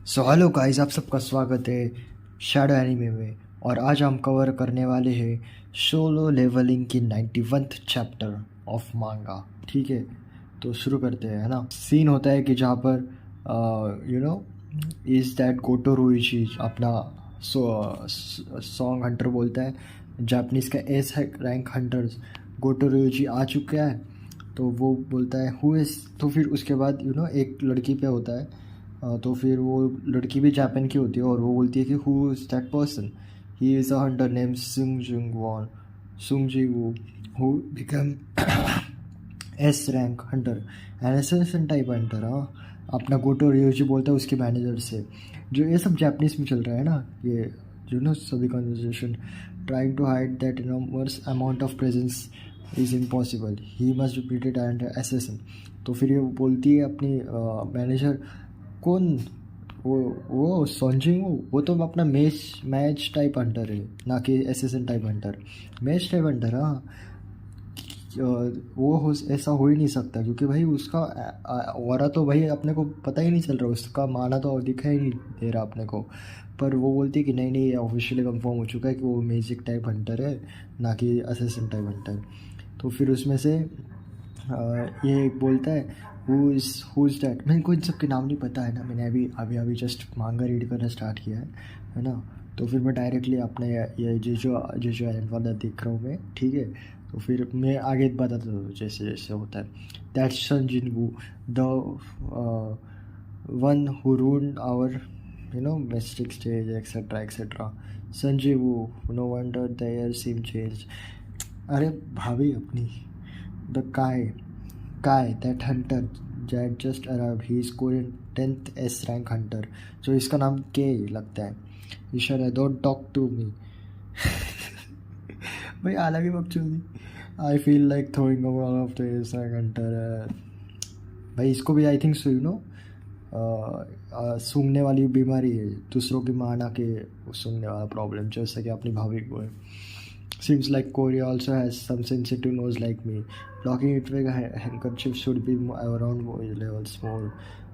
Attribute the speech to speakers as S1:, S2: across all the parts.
S1: So hello guys, आप सबका स्वागत है शैडो एनीमे में। और आज हम कवर करने वाले हैं सोलो लेवलिंग की 91th चैप्टर ऑफ मांगा। ठीक है, तो शुरू करते हैं, है ना। सीन होता है कि जहाँ पर इज़ दैट गोटो रुइची अपना सॉन्ग हंटर बोलता है। जापानीज़ का एस रैंक हंटर्स गोटो रुइची आ चुका है। तो वो बोलता है हु इज़, तो फिर उसके बाद एक लड़की पे होता है। तो फिर वो लड़की भी जापान की होती है और वो बोलती है कि who is that person. He is a hunter name Sung Jung Won Sung जी वो who become S rank hunter an assassin type hunter. हाँ, अपना गोटो रियोजी बोलता है उसके मैनेजर से। जो ये सब जापानीज में चल रहा है ना, ये जो ना सभी conversation trying to hide that enormous amount of presence is impossible, he must be treated and assassin. तो फिर ये बोलती है अपनी मैनेजर, कौन वो संजय, वो तो अपना मैच टाइप हंटर है, ना कि assassin type hunter. Match type hunter, हाँ। ऐसा हो ही नहीं सकता क्योंकि भाई उसका ऑरा तो भाई अपने को पता ही नहीं चल रहा, उसका माना तो दिखाई नहीं दे रहा अपने को। पर वो बोलती है कि नहीं नहीं, ये ऑफिशियली कंफर्म हो चुका है कि वो मैजिक टाइप हंटर है, ना कि असेसिन टाइप हंटर। तो फिर उसमें से ये एक बोलता है हु इज़ डैट। मेरे को इन सब के नाम नहीं पता है ना, मैंने अभी अभी अभी जस्ट मांगा रीड करना स्टार्ट किया है ना। तो फिर मैं डायरेक्टली अपने ये जो आइलैंड वाला देख रहा हूँ मैं, ठीक है। तो फिर मैं आगे बताता हूँ जैसे जैसे होता है। That's Sung Jin Woo, the one who ruled our mystic stage etcetera etcetera. संजय वो, no wonder there seem change. अरे भाभी अपनी, the guy that hunter that just arrived, he is Korean 10th S rank hunter. जो इसका नाम के लगता है। ईश्वर है, डोंट टॉक टू मी। भाई अलग ही बकचोदी। I feel like throwing all of the S rank Hunter. भाई इसको भी आई थिंक सो सूंघने वाली बीमारी है, दूसरों की माना के सूंघने वाला प्रॉब्लम, जैसा कि अपनी भाभी को है। Seems like Korea also has some sensitive nose like me. Blocking it with a handkerchief should be around levels more.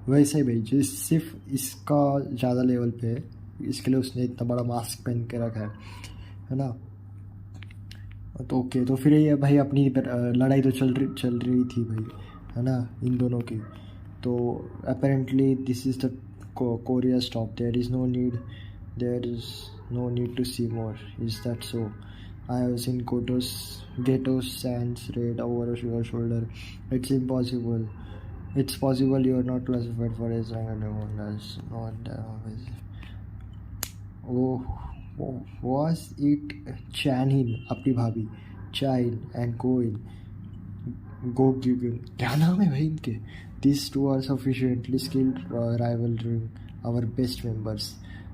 S1: वैसे ही भाई जो सिर्फ इसका ज़्यादा लेवल पे है, इसके लिए उसने इतना बड़ा मास्क पहन के रखा है ना। तो ओके, तो फिर ये भाई अपनी लड़ाई तो चल रही थी भाई, है ना, इन दोनों की। तो apparently this is the Korea stop, there is no need to see more, is that so? I have seen ghetto sands raid over your shoulder. It's impossible. It's possible you are not classified for as anyone. That's not oh, was it Chanin अपनी भाभी Chain and Goin Go Gugin, क्या नाम है भाई इनके? These two are sufficiently skilled rivaling our best members.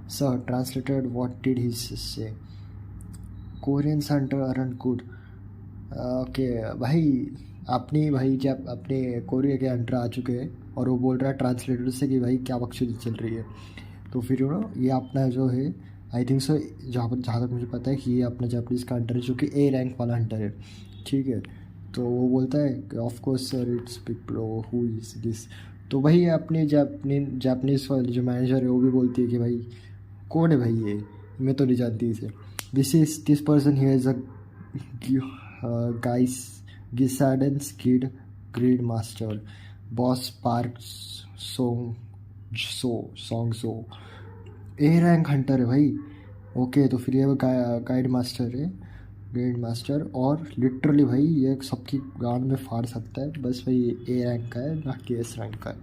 S1: Sir, translated, what did he say? Korean centre aren't good. Okay भाई, अपनी भाई जब अपने कोरिया के अंडर आ चुके हैं और वो बोल रहा है ट्रांसलेटर से कि भाई क्या बकचोदी चल रही है। तो फिर ये अपना जो है, आई थिंक सो, जहाँ तक मुझे पता है कि ये अपना जापानीज़ का हंटर है जो कि ए रैंक वाला हंटर है, ठीक है। तो वो बोलता है of course sir, it's big bro, who is this. तो भाई अपने जापानीज़ वाले जो मैनेजर है वो भी बोलती है कि भाई कौन है भाई ये, मैं तो नहीं जानती इसे। This person here is a guys गिसाडन skid greed master boss Park Song so A rank hunter है भाई। ओके, तो फिर ये गाइड मास्टर है, ग्रेड मास्टर, और लिटरली भाई ये सबकी गांड में फाड़ सकता है। बस भाई ए रैंक का है, ना कि एस रैंक का है।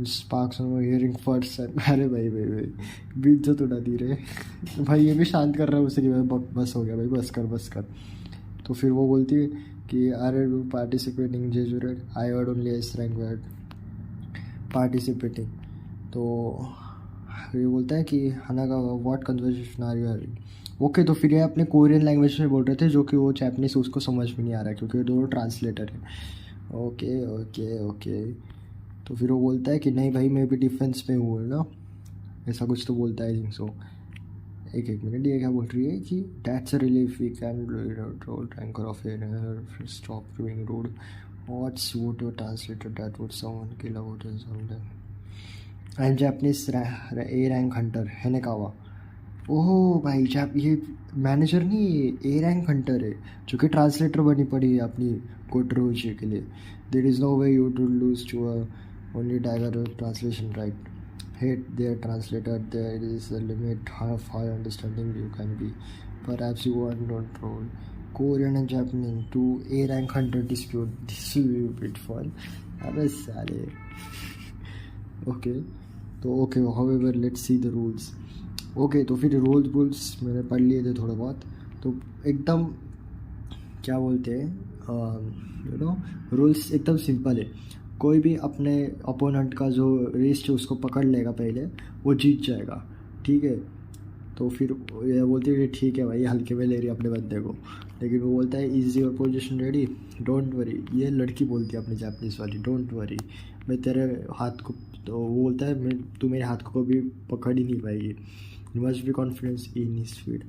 S1: Sparks hearing first. अरे भाई भाई भाई बेइज्जत उड़ा दी रहे। भाई ये भी शांत कर रहा है उसे कि भाई बस हो गया भाई, बस कर। तो फिर वो बोलती है कि अरे पार्टिसिपेटिंग जेजुरेट, I word only S rank word participating. तो ये बोलता है कि हना का what conversation are you having. Okay, तो फिर ये अपने कोरियन लैंग्वेज में बोल रहे थे जो कि वो जापानीज उसको समझ में नहीं आ रहा क्योंकि वो दोनों ट्रांसलेटर है। Okay okay okay. तो फिर वो बोलता है कि नहीं भाई मैं भी डिफेंस में हूँ, है ना, ऐसा कुछ तो बोलता है, थिंक सो। एक मिनट, ये क्या बोल रही है कि that's a relief, we can roll tanker of air stop doing road what's would your translator that would someone kill about sometime. And Japanese A rank hunter Hanekawa. Oh भाई जब ये मैनेजर नहीं, ए रैंक हंटर है जो कि translator बनी पड़ी है अपनी गोटरोजी के लिए। There is no way you to lose to only tiger translation right. Hate their translator. There is a limit of how understanding you can be. Perhaps you want to troll Korean and Japanese to A rank hunter dispute. This will be a bit fun. अबे साले। Okay तो okay however let's see the rules. Okay तो फिर rules मैंने पढ़ लिए थे थोड़ा बहुत। तो एकदम क्या बोलते हैं रूल्स एकदम सिंपल है। कोई भी अपने अपोनेंट का जो रेस्ट है उसको पकड़ लेगा पहले, वो जीत जाएगा, ठीक है। तो फिर ये बोलती है कि ठीक है भाई हल्के में ले रही है अपने बंदे को, लेकिन वो बोलता है is your position ready, don't worry. ये लड़की बोलती है अपनी जापानीज़ वाली, डोंट वरी मैं तेरे हाथ को, तो वो बोलता है तू मेरे हाथ को भी पकड़ ही नहीं पाएगी, you must be confidence in speed.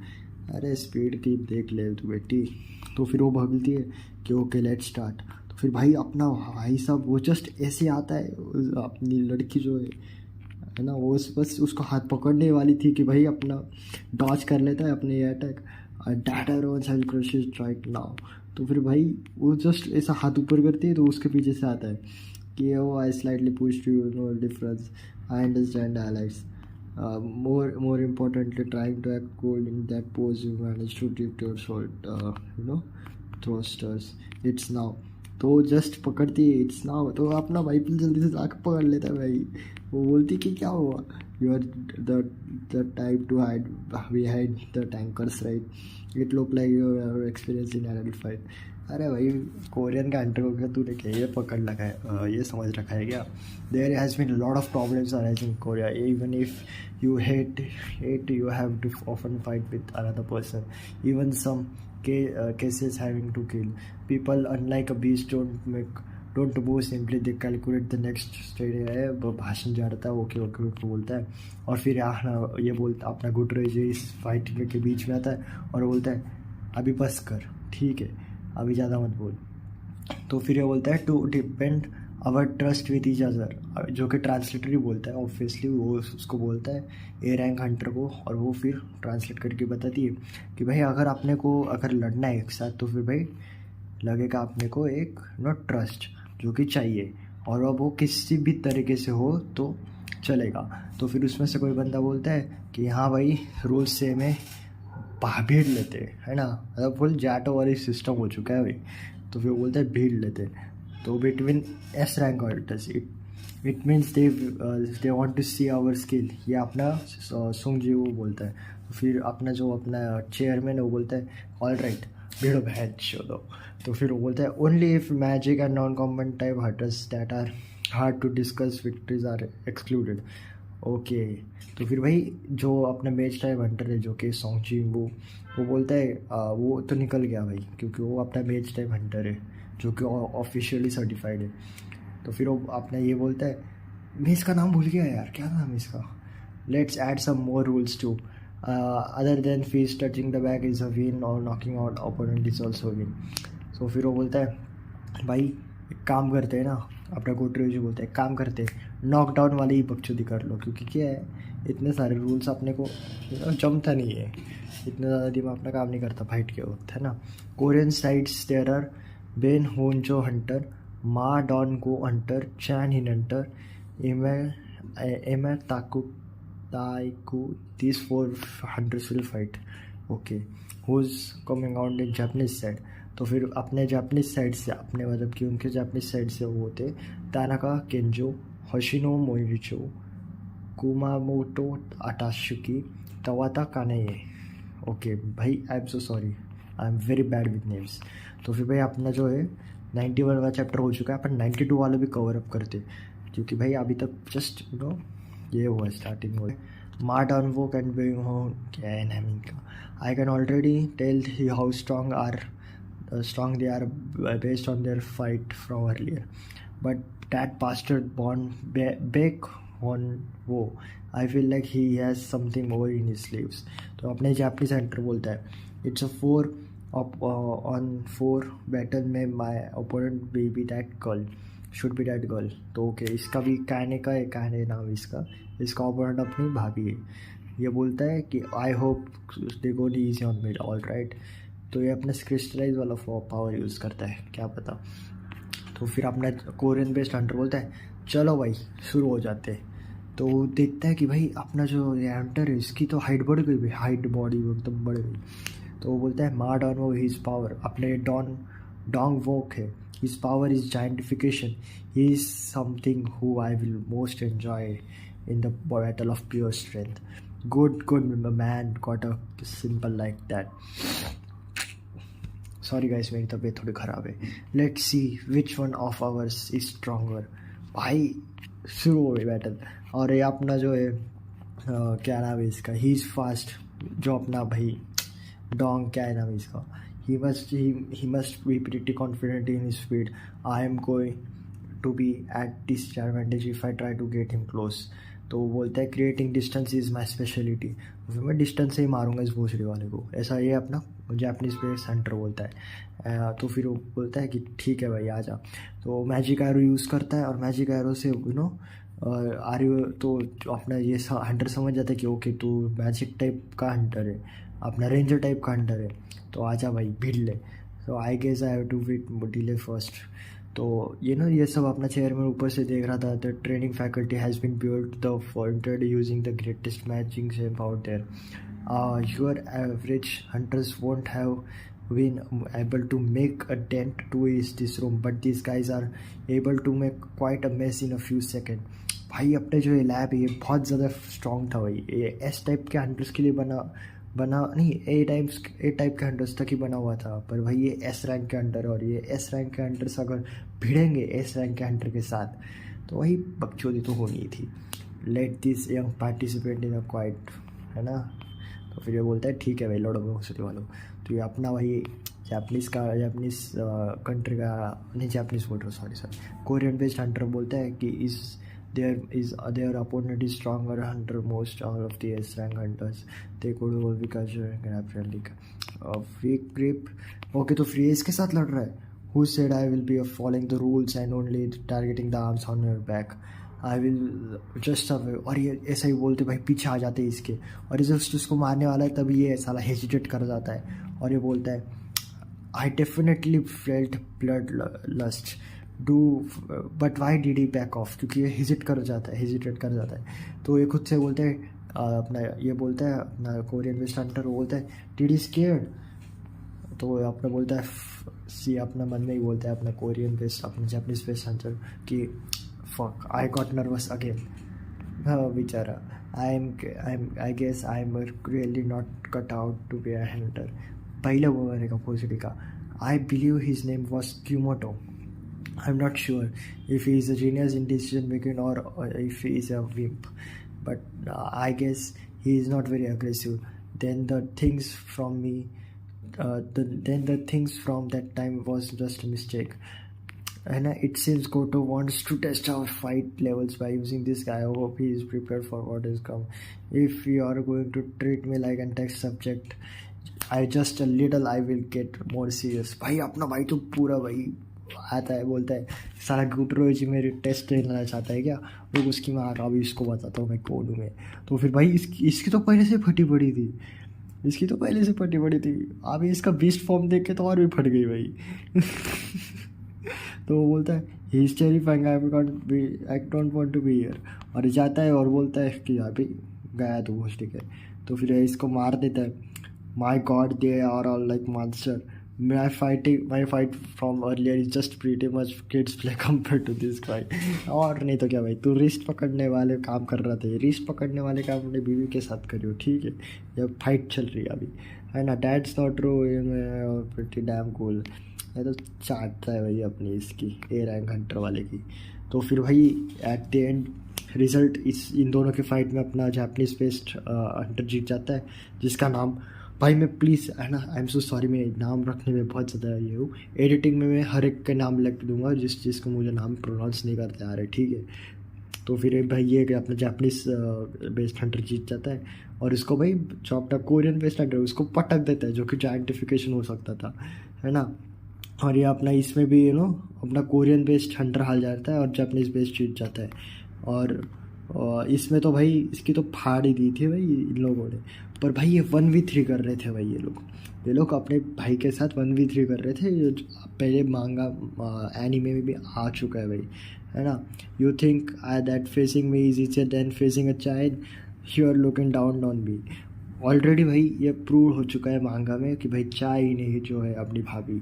S1: अरे स्पीड की देख ले तू बेटी। तो फिर वो भागती है कि ओके लेट्स स्टार्ट। तो फिर भाई अपना भाई साहब वो जस्ट ऐसे आता है, अपनी लड़की जो है ना वो बस उसको हाथ पकड़ने वाली थी कि भाई अपना डॉज कर लेता है अपने ये attack, daughter on sale crushes right now. तो फिर भाई वो जस्ट ऐसा हाथ ऊपर करती है तो उसके पीछे से आता है कि oh I slightly pushed you know difference, I understand highlights, more importantly trying to act cool in that pose you managed to dip your short thrusters, it's now। तो जस्ट पकड़ती है इट्स नाउ, तो अपना भाई जल्दी से जाकर पकड़ लेता है भाई। वो बोलती कि क्या हुआ, you are the type to hide behind the tankers right, it look like you have experience in adult fight. अरे भाई कोरियन का हंटर को क्या तूने क्या ये पकड़ रखा है, ये समझ रखा है क्या। There has been lot of problems arising in Korea, even if you hate you have to often fight with another person, even some cases having to kill people unlike a beast don't move simply, they calculate the next stage है। भाषण झाड़ता है okay okay okay बोलता है और फिर ये बोलता अपना गुटरेज इस फाइट के बीच में आता है और बोलता है अभी बस कर, ठीक है अभी ज़्यादा मत बोल। तो फिर ये बोलता है to depend our trust with each other, जो कि ट्रांसलेटर ही बोलता है ऑब्वियसली, वो उसको बोलता है ए रैंक हंटर को, और वो फिर ट्रांसलेट करके बताती है कि भाई अगर अपने को अगर लड़ना है एक साथ तो फिर भाई लगेगा अपने को एक नॉट ट्रस्ट जो कि चाहिए, और अब वो किसी भी तरीके से हो तो चलेगा। तो फिर उसमें से कोई बंदा बोलता है कि हाँ भाई रूल सेम है, भीड़ लेते है ना, मतलब फुल जाटो वाली सिस्टम हो चुका है भाई। तो फिर बोलता है भीड़ लेते, तो between S rank alters it means they want to see our skill, ये अपना सुंग जी वो बोलता है। तो फिर अपना जो अपना चेयरमैन है वो बोलता है ऑल राइट भीड़ो भैंस शो दो। तो फिर वो बोलता है only if magic and non common type hunters that are hard to discuss victories are excluded. Okay तो फिर भाई जो अपना मैच टाइप हंटर है जो कि सोंगची वो बोलता है वो तो निकल गया भाई, क्योंकि वो अपना मैच टाइप हंटर है जो कि ऑफिशियली सर्टिफाइड है। तो फिर वो अपना ये बोलता है मैं इसका नाम भूल गया यार, क्या नाम है इसका, let's add some more rules to other than fees touching the bag is a win और knocking out opponent is also win. So फिर वो बोलता है भाई एक काम करते हैं ना, अपना कोटरेज बोलता है काम करते हैं नॉकडाउन वाली ही बकचोदी कर लो, क्योंकि क्या है इतने सारे रूल्स अपने को जमता नहीं है, इतना ज़्यादा दिमाग अपना काम नहीं करता फाइट के वक्त है ना। Korean sides there are Ben Honjo hunter, Ma Don Go hunter, Chan Hin hunter, Emer Taiku, these 4 hunters will fight, okay, who's coming out in Japanese side। तो फिर अपने जापानीज साइड से अपने मतलब कि उनके जापानीज साइड से वो होते तानाका केंजो, होशिनो मोइरिचो, कुमामोटो अटाशुकी, तवाता कानेये। ओके भाई I am so sorry, I am very bad with names. तो फिर भाई अपना जो है 91 वाला चैप्टर हो चुका है, अपन 92 वाला भी कवर अप करते, क्योंकि भाई अभी तक जस्ट ये हुआ स्टार्टिंग हुआ। मार्डन वो कैन बी क्या है नाम इनका, I can already tell how strong they are based on their fight from earlier, but that bastard born back on वो I feel like he has something more in his sleeves। तो अपने Japanese centre बोलता है it's a 4 on 4 battle में my opponent will be that girl, should be that girl. तो okay, इसका भी कहने का है, कहने नाम इसका ओपोनेंट अपनी भाभी है। ये बोलता है कि I hope they go easy on me, all right. तो ये अपने क्रिस्टलाइज वाला पावर यूज़ करता है, क्या पता। तो फिर अपना कोरियन बेस्ड हंटर बोलता है चलो भाई शुरू हो जाते हैं। तो देखता है कि भाई अपना जो ये हंटर है इसकी तो हाइट बढ़ गई भाई, हाइट बॉडी एकदम बढ़ गई। तो वो बोलता है मा डॉन वो हिज पावर, अपने डोंग वोक है, his power is giantification, he is something who I will most enjoy in the battle of pure strength, good man got a simple like that. Sorry guys, मेरी तबीयत थोड़ी ख़राब है। Let's see which one of ours is stronger. भाई शुरू हो गई battle. और ये अपना जो है क्या नाम है इसका, ही इज़ फास्ट, जो अपना भाई डोंग, क्या है नाम है इसका, he must be pretty confident in his speed, I am going to be at disadvantage if I try to get him close. तो वो बोलता है creating distance is my speciality, फिर मैं डिस्टेंस से ही मारूंगा इस भोसड़ी वाले को, ऐसा ये अपना जापानीज पे सेंटर बोलता है। तो फिर वो बोलता है कि ठीक है भाई आ जा। तो मैजिक एरो यूज़ करता है और मैजिक एरो से आर्यू तो अपना ये हंटर समझ जाता है कि ओके तू मैजिक टाइप का हंटर है, अपना रेंजर टाइप का हंटर है, तो आजा भाई भीड़ ले। तो I guess I have to delay first. तो ये सब अपना चेयर में ऊपर से देख रहा था। The training faculty has been build the founded using the greatest matching same out there, your average hunters won't have been able to make a dent to this room, but these guys are able to make quite a mess in a few seconds। भाई अपने जो ये lab है ये बहुत ज़्यादा strong था भाई, ये एस टाइप के हंटर्स के लिए बना नहीं, ए टाइप के हंटर्स तक ही बना हुआ था, पर भाई ये एस रैंक के हंटर, और ये एस रैंक के हंटर्स अगर भिड़ेंगे एस रैंक के हंटर के साथ तो वही बकचोदी तो होनी थी। Let this young participate in a quite, है ना। तो फिर ये बोलता है ठीक है भाई लड़ो भोसड़ी वालों। तो ये अपना वही जापनीज़ कंट्री का नहीं, जापनीज़ बोल रहा हूँ सॉरी कोरियन बेस्ड हंटर बोलता है कि their opponent is stronger hunter most all of the S rank hunters they could all because weak grip। Okay तो फ्री इसके साथ लड़ रहा है। Who said I will be following the rules and only targeting the arms on your back, I will just survive। और ये ऐसा ही बोलते भाई पीछे आ जाते हैं इसके, और ये जस्ट उसको मारने वाला है तभी ये साला हेजिटेट कर जाता है और ये बोलता है I definitely felt bloodlust do but why did he back of, क्योंकि ये हेजिटेट कर जाता है। तो ये खुद से बोलते हैं अपना, ये बोलता है अपना कोरियन वेस्ट हंटर, वो बोलता है डिड ही स्केयर्ड। तो अपना बोलता है सी, अपना मन में ही बोलता है अपना कोरियन वेस्ट अपना जापानीज वेस्ट हंटर कि fuck I got nervous again. बेचारा I guess I am really not cut out to be a hunter. पहले वो रहेगा पोजिटी का। I believe his name was Kyumoto. I'm not sure if he is a genius in decision making or if he is a wimp, but I guess he is not very aggressive. Then the things from that time was just a mistake. And it seems Goto wants to test our fight levels by using this guy. I hope he is prepared for what is come. If you are going to treat me like a test subject, I just a little I will get more serious। भाई अपना भाई तो पूरा भाई आता है, बोलता है सारा गुटरो जी मेरे टेस्ट लेना चाहता है क्या, वो उसकी माँ का अभी इसको बताता हूँ मैं कौन हूँ मैं। तो फिर भाई इसकी तो पहले से फटी पड़ी थी, अभी इसका बीस्ट फॉर्म देख के तो और भी फट गई भाई। तो वो बोलता है he is terrifying, I don't want to be here, और जाता है और बोलता है कि यार भाई गया तो वो ठीक है। तो फिर इसको मार देता है। My god they are all like monster, my fight from earlier is just pretty much kids play compared to this guy। और नहीं तो क्या भाई, तू रिस्ट पकड़ने वाले काम कर रहा था, रिस्ट पकड़ने वाले काम अपने बीवी के साथ करियो, ठीक है, जब फाइट चल रही है अभी, है ना। That's not true, pretty damn cool. ये तो चाटता है भाई अपनी इसकी ए रैंक हंटर वाले की। तो फिर भाई at the end result in दोनों के फाइट में अपना जापानीज बेस्ड हंटर जीत जाता है, जिसका नाम भाई मैं प्लीज़, है ना, आई एम सो सॉरी, मैं नाम रखने में बहुत ज़्यादा ये हूँ। एडिटिंग में मैं हर एक का नाम लिख दूंगा जिसको मुझे नाम प्रोनाउंस नहीं करते आ रहे, ठीक है। तो फिर भाई ये अपना जापानीज बेस्ड हंटर जीत जाता है, और इसको भाई जो अपना कोरियन बेस्ड हंटर उसको पटक देता है, जो कि जाइंटिफिकेशन हो सकता था, है ना। और ये अपना इसमें भी अपना कोरियन बेस्ड हंटर हार जाता है और जापानीज बेस्ड जीत जाता है। और इसमें तो भाई इसकी तो फाड़ ही दी थी भाई इन लोगों ने। पर भाई ये 1v3 कर रहे थे भाई, ये लोग अपने भाई के साथ 1v3 कर रहे थे। ये जो पहले मांगा एनीमे में भी आ चुका है भाई, है ना। You think that facing me is easier than facing a child, you are looking down on me. Already भाई ये प्रूव हो चुका है मांगा में कि भाई चाय ही नहीं जो है अपनी भाभी,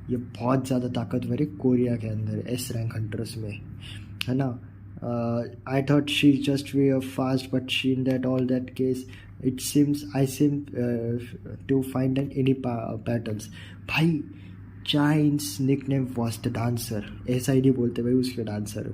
S1: ये बहुत ज़्यादा ताकतवर है कोरिया के अंदर एस रैंक हंटर्स में, है ना। I thought she just way of fast but she in that all that case it seems I seem to find an any patterns. भाई Chinese nickname was the dancer, ऐसा ही नहीं बोलते भाई उसके डांसर,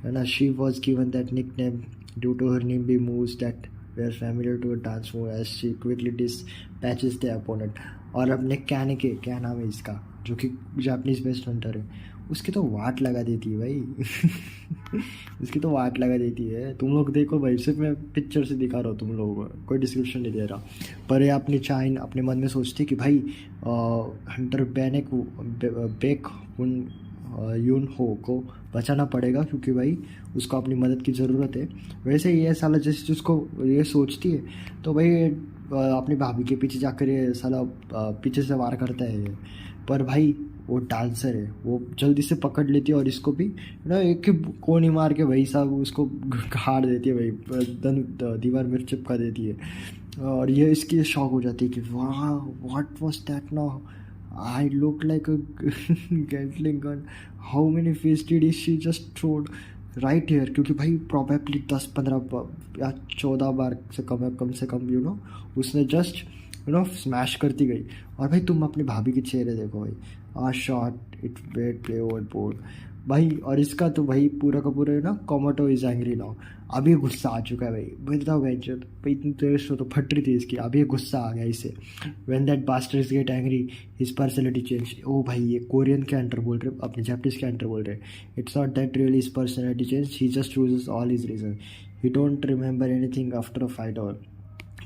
S1: है ना। She was given that nickname due to her nimble moves that were familiar to a dance move as she quickly dispatches the opponent। और अपने कैनेके, क्या नाम है इसका, जो कि जापानीज बेस्ट हंटर है, उसकी तो वाट लगा देती है भाई उसकी तो वाट लगा देती है। तुम लोग देखो भाई, सिर्फ मैं पिक्चर से दिखा रहा हूँ तुम लोगों को, कोई डिस्क्रिप्शन नहीं दे रहा। पर ये अपनी चाइन अपने मन में सोचती कि भाई हंटर बेक उन यून हो को बचाना पड़ेगा क्योंकि भाई उसको अपनी मदद की ज़रूरत है। वैसे ये साला जैसे जिसको ये सोचती है तो भाई अपनी भाभी के पीछे जाकर ये साला पीछे से वार करता है ये। पर भाई वो डांसर है, वो जल्दी से पकड़ लेती है और इसको भी एक कोनी मार के भाई साहब उसको गाड़ देती है भाई, दीवार में चिपका देती है। और ये इसकी शौक हो जाती है कि वाह what was that now, I look like a Gatling gun. How many fish did she just throw right here? क्योंकि भाई probably 10-15 या 14 बार से कम उसने जस्ट स्मैश करती गई। और भाई तुम अपनी भाभी के चेहरे देखो भाई, आ shot it wait play over board भाई। और इसका तो भाई पूरा का पूरा कोमाटो इज एंग्री नाउ। अभी गुस्सा आ चुका है भाई, बताओ भाई इतनी देर से तो फट रही थी इसकी, अभी गुस्सा आ गया इसे। When that bastards get angry his personality change. ओ भाई ये कोरियन के एंटर बोल रहे, अपने जापानीज के एंटर बोल रहे। It's not that really his personality change, he just loses all his reason, he don't remember anything after a fight और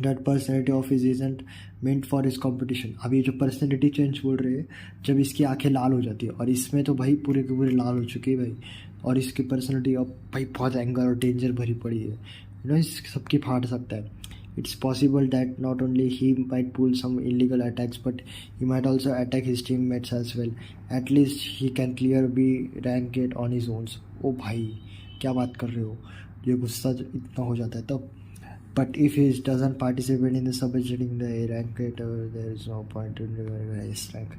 S1: that personality of his isn't meant for his competition. अब ये जो personality change बोल रहे हैं, जब इसकी आंखें लाल हो जाती है, और इसमें तो भाई पूरे के पूरे लाल हो चुकी है भाई। और इसकी पर्सनैलिटी अब भाई बहुत एंगर और डेंजर भरी पड़ी है, इस सबकी फाड़ सकता है। It's possible that not only he might pull some illegal attacks but he might also attack his teammates as well, at least he can clear B rank it on his owns. ओ भाई क्या बात कर रहे हो, ये गुस्सा इतना हो जाता है तब। But if he doesn't participate in the subjecting the A rank creator, there is no point in reviewing his rank.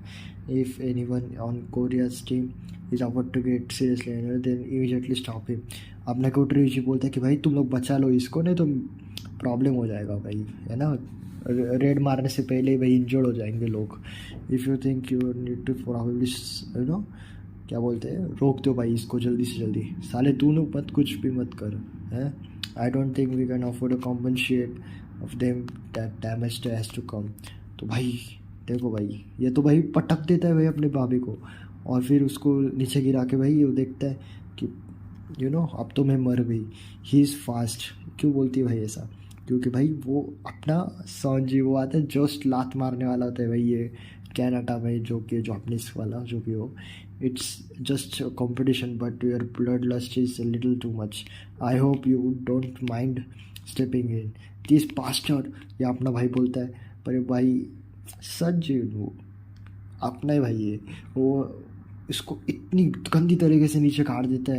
S1: If anyone on Korea's team is about to get seriously injured, then immediately stop him. अपना कोटरी जी बोलता है कि भाई तुम लोग बचा लो इसको, नहीं तो प्रॉब्लम हो जाएगा भाई, है ना। रेड मारने से पहले भाई इंजर्ड हो जाएंगे लोग। If you think you need to probably क्या बोलते हैं, रोक दो भाई इसको जल्दी से जल्दी, साले तू मत कुछ भी मत कर, है। I don't think we can afford to compensate of them that damage has to come। तो भाई देखो भाई, ये तो भाई पटक देता है भाई अपने भाभी को, और फिर उसको नीचे गिरा के भाई वो देखता है कि अब तो मैं मर गई। ही इज़ फास्ट, क्यों बोलती है भाई ऐसा, क्योंकि भाई वो अपना सॉन्जी वो आता है जस्ट लात मारने वाला होता है भाई, ये कैनाडा भाई जो कि जापानीज वाला जो भी हो। It's just a competition, but your bloodlust is a little too much. I hope you don't mind stepping in. This bastard, ये अपना भाई बोलता है, पर भाई सच वो अपना ही भाई है, वो इसको इतनी गंदी तरीके से नीचे काट देता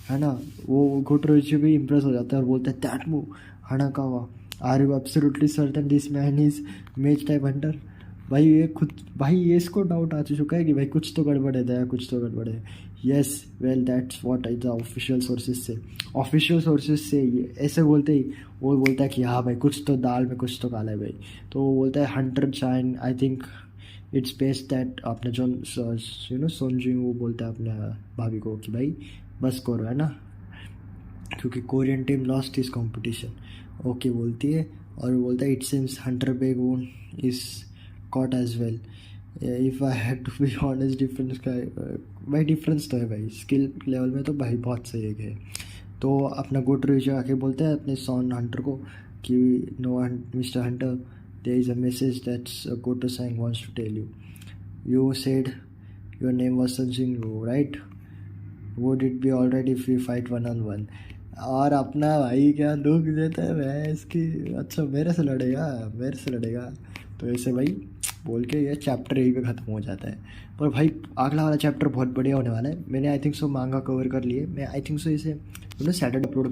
S1: है ना। वो घोटरोची भी इम्प्रेस हो जाता है और बोलता है that move Hanakawa, are you absolutely certain this man is mage type hunter. भाई ये खुद भाई ये इसको डाउट आ चुका है कि भाई कुछ तो गड़बड़ है दया, कुछ तो गड़बड़ है। Yes well that's what the official sources से ये ऐसे बोलते ही वो बोलता है कि हाँ भाई कुछ तो दाल में कुछ तो काला है भाई। तो वो बोलता है hunter chain, I think it's best that अपने जो सोनजी वो बोलता है अपने भाभी को कि भाई बस करो, है ना, क्योंकि कोरियन टीम लॉस्ट इस कॉम्पिटिशन। ओके बोलती है और बोलता है it seems hunter Begun is caught as well। if I had to be honest, difference का भाई डिफरेंस तो है भाई, स्किल लेवल में तो भाई बहुत सही है। तो अपना गोटरेज आके बोलता है अपने सॉन हंटर को कि no mister hunter, there is a message that's Goto Sang wants to tell you. You said your name was Sung Jingu right, would it be alright if we fight 1-on-1। और अपना भाई क्या दुख देता है मैं इसकी, अच्छा मेरे से लड़ेगा। तो ऐसे भाई बोल के ये चैप्टर यहीं पे ख़त्म हो जाता है। पर भाई अगला वाला चैप्टर बहुत बढ़िया होने वाला है। मैंने आई थिंक सो मांगा कवर कर लिए, मैं आई थिंक सो इसे सैटरडे अपलोड